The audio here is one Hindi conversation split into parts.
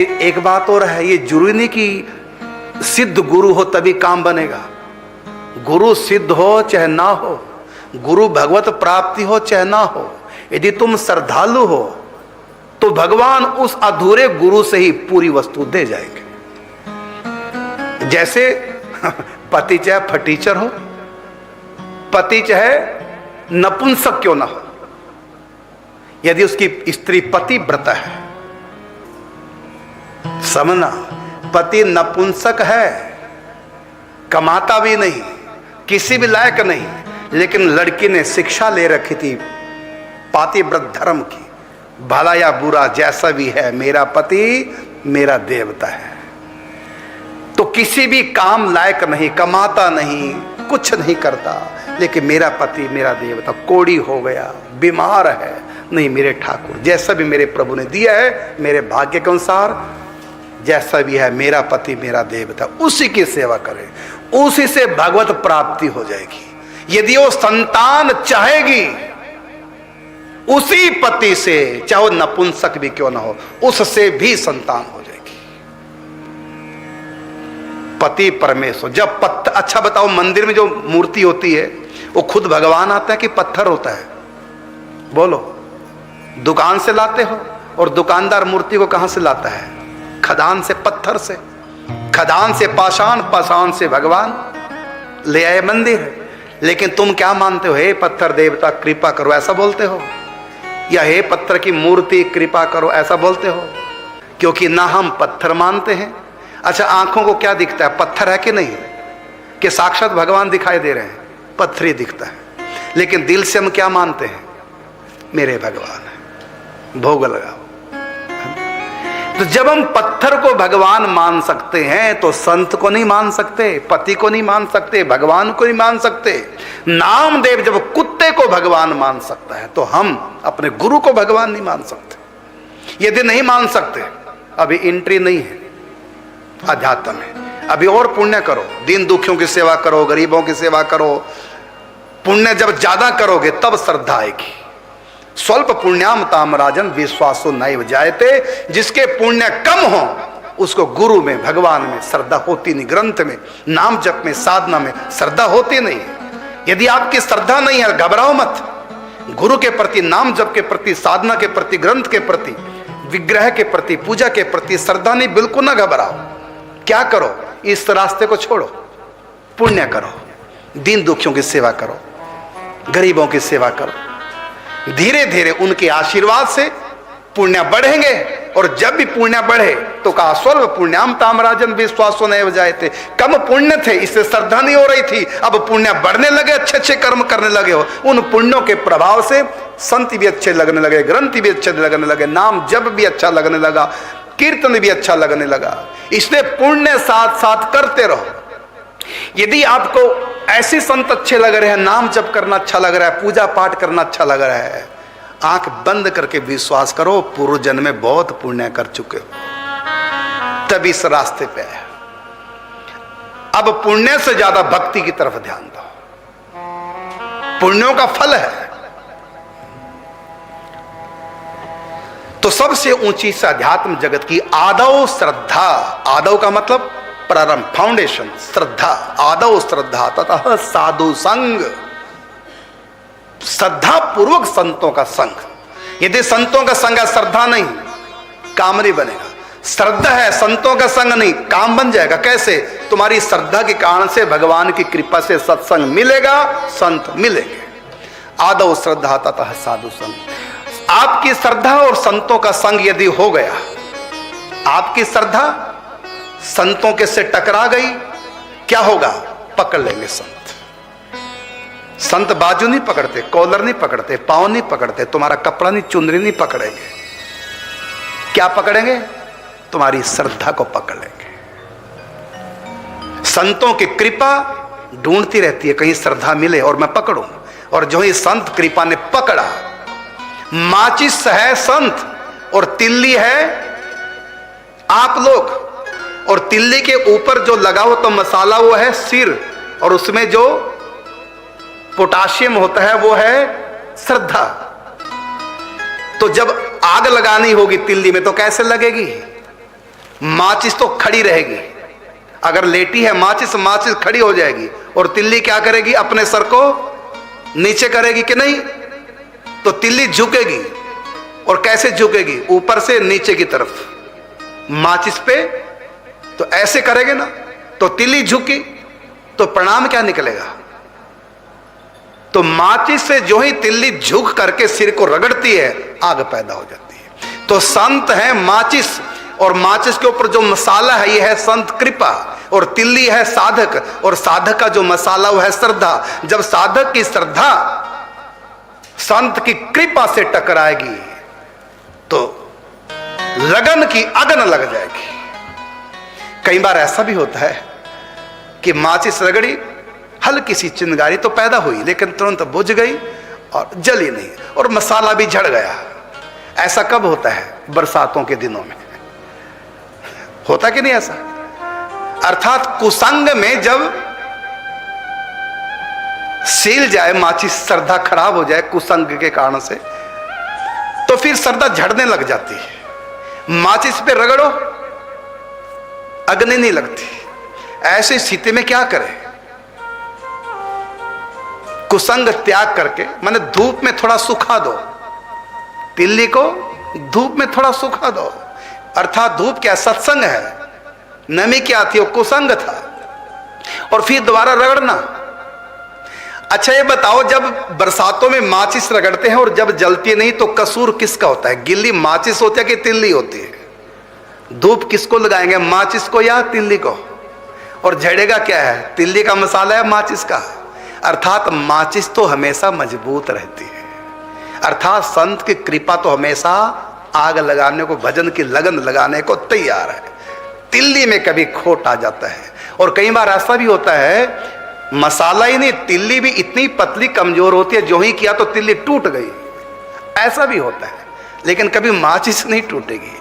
एक बात और है, ये जरूरी नहीं कि सिद्ध गुरु हो तभी काम बनेगा। गुरु सिद्ध हो चाहे ना हो, गुरु भगवत प्राप्ति हो चाहे ना हो, यदि तुम श्रद्धालु हो तो भगवान उस अधूरे गुरु से ही पूरी वस्तु दे जाएंगे। जैसे पति चाहे फटीचर हो, पति चाहे नपुंसक क्यों ना हो, यदि उसकी स्त्री पतिव्रत है, समझना, पति नपुंसक है, कमाता भी नहीं, किसी भी लायक नहीं, लेकिन लड़की ने शिक्षा ले रखी थी पातिव्रत धर्म की, भला या बुरा जैसा भी है मेरा पति मेरा देवता है, तो किसी भी काम लायक नहीं, कमाता नहीं, कुछ नहीं करता, लेकिन मेरा पति मेरा देवता। कोड़ी हो गया, बीमार है, नहीं मेरे ठाकुर जैसा भी मेरे प्रभु ने दिया है मेरे भाग्य के अनुसार, जैसा भी है मेरा पति मेरा देवता, उसी की सेवा करें, उसी से भगवत प्राप्ति हो जाएगी। यदि वो संतान चाहेगी उसी पति से, चाहे वो नपुंसक भी क्यों ना हो, उससे भी संतान हो जाएगी। पति परमेश्वर जब पत्थर, अच्छा बताओ मंदिर में जो मूर्ति होती है वो खुद भगवान आता है कि पत्थर होता है? बोलो, दुकान से लाते हो, और दुकानदार मूर्ति को कहां से लाता है? खदान से, पत्थर से, खदान से पाषाण, पाषाण से भगवान ले आए मंदिर। लेकिन तुम क्या मानते हो? हे पत्थर देवता कृपा करो, ऐसा बोलते हो? या हे पत्थर की मूर्ति कृपा करो, ऐसा बोलते हो? क्योंकि ना हम पत्थर मानते हैं। अच्छा, आंखों को क्या दिखता है? पत्थर है कि नहीं? कि साक्षात भगवान दिखाई दे रहे हैं? पत्थर ही दिखता है। लेकिन दिल से हम क्या मानते हैं? मेरे भगवान है, भोग लगाओ। तो जब हम पत्थर को भगवान मान सकते हैं तो संत को नहीं मान सकते, पति को नहीं मान सकते, भगवान को नहीं मान सकते। नामदेव जब कुत्ते को भगवान मान सकता है तो हम अपने गुरु को भगवान नहीं मान सकते। यदि नहीं मान सकते, अभी एंट्री नहीं है अध्यात्म में, अभी और पुण्य करो, दीन दुखियों की सेवा करो, गरीबों की सेवा करो। पुण्य जब ज्यादा करोगे तब श्रद्धा आएगी। स्वल्प पुण्याम ताम राजन विश्वासो नैव जायते। जिसके पुण्य कम हो उसको गुरु में, भगवान में श्रद्धा होती नहीं, ग्रंथ में, नाम जप में, साधना में श्रद्धा होती नहीं। यदि आपकी श्रद्धा नहीं है, घबराओ मत। गुरु के प्रति, नाम जप के प्रति, साधना के प्रति, ग्रंथ के प्रति, विग्रह के प्रति, पूजा के प्रति श्रद्धा नहीं, बिल्कुल ना घबराओ। क्या करो? इस रास्ते को छोड़ो, पुण्य करो, दीन दुखियों की सेवा करो, गरीबों की सेवा करो। धीरे धीरे उनके आशीर्वाद से पुण्य बढ़ेंगे, और जब भी पुण्य बढ़े तो कहा स्वल्प पुण्याम तामराजन विश्वासो नैव जायते। कम पुण्य थे, इससे श्रद्धा नहीं हो रही थी, अब पुण्य बढ़ने लगे, अच्छे अच्छे कर्म करने लगे हो, उन पुण्यों के प्रभाव से संत भी अच्छे लगने लगे, ग्रंथ भी अच्छे लगने लगे, नाम जप भी अच्छा लगने लगा, कीर्तन भी अच्छा लगने लगा। इसलिए पुण्य साथ साथ करते रहो। यदि आपको ऐसे संत अच्छे लग रहे हैं, नाम जप करना अच्छा लग रहा है, पूजा पाठ करना अच्छा लग रहा है, आंख बंद करके विश्वास करो पूर्व जन्म में बहुत पुण्य कर चुके हो, तभी इस रास्ते पे आए। अब पुण्य से ज्यादा भक्ति की तरफ ध्यान दो, पुण्यों का फल है। तो सबसे ऊंची से अध्यात्म जगत की आदौ श्रद्धा, आदौ का मतलब प्रारंभ, फाउंडेशन, श्रद्धा, आदौ श्रद्धा तथा साधु संग, श्रद्धा पूर्वक संतों का संग। यदि संतों का संग है, श्रद्धा नहीं, काम नहीं बनेगा। श्रद्धा है, संतों का संग नहीं, काम बन जाएगा। कैसे? तुम्हारी श्रद्धा के कारण से भगवान की कृपा से सत्संग मिलेगा, संत मिलेंगे। आदौ श्रद्धा तथा साधु संग। आपकी श्रद्धा और संतों का संग यदि हो गया, आपकी श्रद्धा संतों के से टकरा गई, क्या होगा? पकड़ लेंगे संत। संत बाजू नहीं पकड़ते, कॉलर नहीं पकड़ते, पांव नहीं पकड़ते, तुम्हारा कपड़ा नहीं, चुनरी नहीं पकड़ेंगे। क्या पकड़ेंगे? तुम्हारी श्रद्धा को पकड़ लेंगे। संतों की कृपा ढूंढती रहती है, कहीं श्रद्धा मिले और मैं पकड़ूं। और जो ही संत कृपा ने पकड़ा, माचिस है संत और तिल्ली है आप लोग, और तिल्ली के ऊपर जो लगा हो तो मसाला वो है सिर, और उसमें जो पोटाशियम होता है वो है श्रद्धा। तो जब आग लगानी होगी तिल्ली में तो कैसे लगेगी? माचिस तो खड़ी रहेगी, अगर लेटी है माचिस, माचिस खड़ी हो जाएगी, और तिल्ली क्या करेगी, अपने सर को नीचे करेगी कि नहीं? तो तिल्ली झुकेगी, और कैसे झुकेगी? ऊपर से नीचे की तरफ माचिस पे, तो ऐसे करेगे ना, तो तिल्ली झुकी, तो परिणाम क्या निकलेगा? तो माचिस से जो ही तिल्ली झुक करके सिर को रगड़ती है, आग पैदा हो जाती है। तो संत है माचिस, और माचिस के ऊपर जो मसाला है ये है संत कृपा, और तिल्ली है साधक, और साधक का जो मसाला वो है श्रद्धा। जब साधक की श्रद्धा संत की कृपा से टकराएगी तो लगन की अगन लग जाएगी। कई बार ऐसा भी होता है कि माचिस रगड़ी, हल्की सी चिंगारी तो पैदा हुई, लेकिन तुरंत बुझ गई और जली नहीं, और मसाला भी झड़ गया। ऐसा कब होता है? बरसातों के दिनों में होता कि नहीं ऐसा? अर्थात कुसंग में जब सील जाए माचिस, श्रद्धा खराब हो जाए कुसंग के कारण से, तो फिर श्रद्धा झड़ने लग जाती है। माचिस पे रगड़ो, अग्नि नहीं लगती। ऐसी स्थिति में क्या करें? कुसंग त्याग करके, माने धूप में थोड़ा सुखा दो, तिल्ली को धूप में थोड़ा सुखा दो। अर्थात धूप क्या? सत्संग है। नमी क्या थी? वो कुसंग था, और फिर दोबारा रगड़ना। अच्छा ये बताओ, जब बरसातों में माचिस रगड़ते हैं और जब जलती नहीं, तो कसूर किसका होता है? गिल्ली माचिस होती है कि तिल्ली होती है? धूप किसको लगाएंगे, माचिस को या तिल्ली को? और झड़ेगा क्या है? तिल्ली का मसाला है माचिस का। अर्थात माचिस तो हमेशा मजबूत रहती है, अर्थात संत की कृपा तो हमेशा आग लगाने को, भजन की लगन लगाने को तैयार है। तिल्ली में कभी खोट आ जाता है, और कई बार ऐसा भी होता है, मसाला ही नहीं, तिल्ली भी इतनी पतली कमजोर होती है, जो ही किया तो तिल्ली टूट गई। ऐसा भी होता है, लेकिन कभी माचिस नहीं टूटेगी।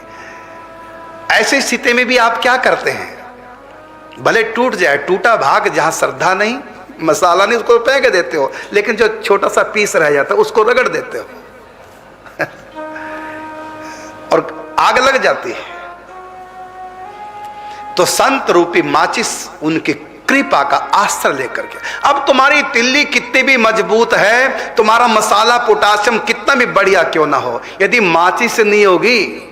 ऐसी स्थिति में भी आप क्या करते हैं? भले टूट जाए, टूटा भाग, जहां श्रद्धा नहीं, मसाला नहीं, उसको फेंक देते हो, लेकिन जो छोटा सा पीस रह जाता है उसको रगड़ देते हो और आग लग जाती है। तो संत रूपी माचिस उनकी कृपा का आश्रय लेकर के, अब तुम्हारी तिल्ली कितनी भी मजबूत है, तुम्हारा मसाला पोटासियम कितना भी बढ़िया क्यों ना हो, यदि माचिस से नहीं होगी,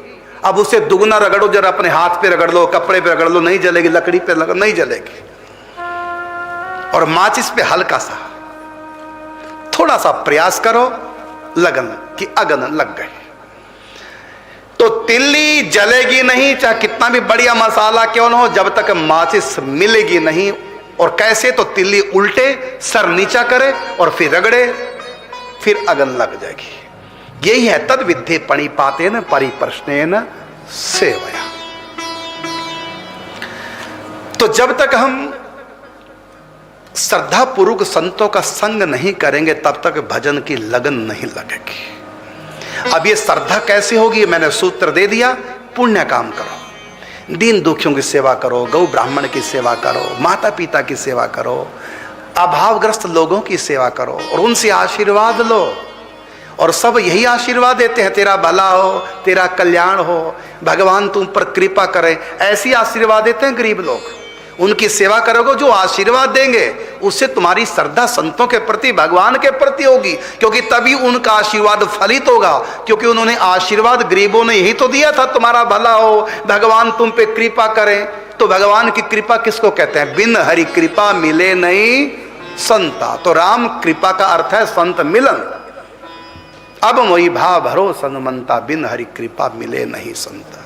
अब उसे दुगना रगड़ो, जरा अपने हाथ पे रगड़ लो, कपड़े पे रगड़ लो, नहीं जलेगी। लकड़ी पे रगड़, नहीं जलेगी। और माचिस पे हल्का सा थोड़ा सा प्रयास करो, लगन की अगन लग गई, तो तिल्ली जलेगी नहीं, चाहे कितना भी बढ़िया मसाला क्यों ना हो, जब तक माचिस मिलेगी नहीं। और कैसे? तो तिल्ली उल्टे सर नीचा करे और फिर रगड़े, फिर अगन लग जाएगी। यही है तद विद्धि पणिपातेन परिप्रश्नेन सेवया। तो जब तक हम श्रद्धा पूर्वक संतों का संग नहीं करेंगे, तब तक भजन की लगन नहीं लगेगी। अब ये श्रद्धा कैसे होगी? मैंने सूत्र दे दिया। पुण्य काम करो, दीन दुखियों की सेवा करो, गौ ब्राह्मण की सेवा करो, माता पिता की सेवा करो, अभावग्रस्त लोगों की सेवा करो, और उनसे आशीर्वाद लो। और सब यही आशीर्वाद देते हैं, तेरा भला हो, तेरा कल्याण हो, भगवान तुम पर कृपा करे, ऐसी आशीर्वाद देते हैं गरीब लोग। उनकी सेवा करोगे, जो आशीर्वाद देंगे उससे तुम्हारी श्रद्धा संतों के प्रति, भगवान के प्रति होगी, क्योंकि तभी उनका आशीर्वाद फलित होगा। क्योंकि उन्होंने आशीर्वाद गरीबों ने यही तो दिया था, तुम्हारा भला हो, भगवान तुम पे कृपा करें। तो भगवान की कृपा किसको कहते हैं? बिन हरि कृपा मिले नहीं संता। तो राम कृपा का अर्थ है संत मिलन। अब मोहि भाव भरो सनुमंता, बिन हरि कृपा मिले नहीं संता।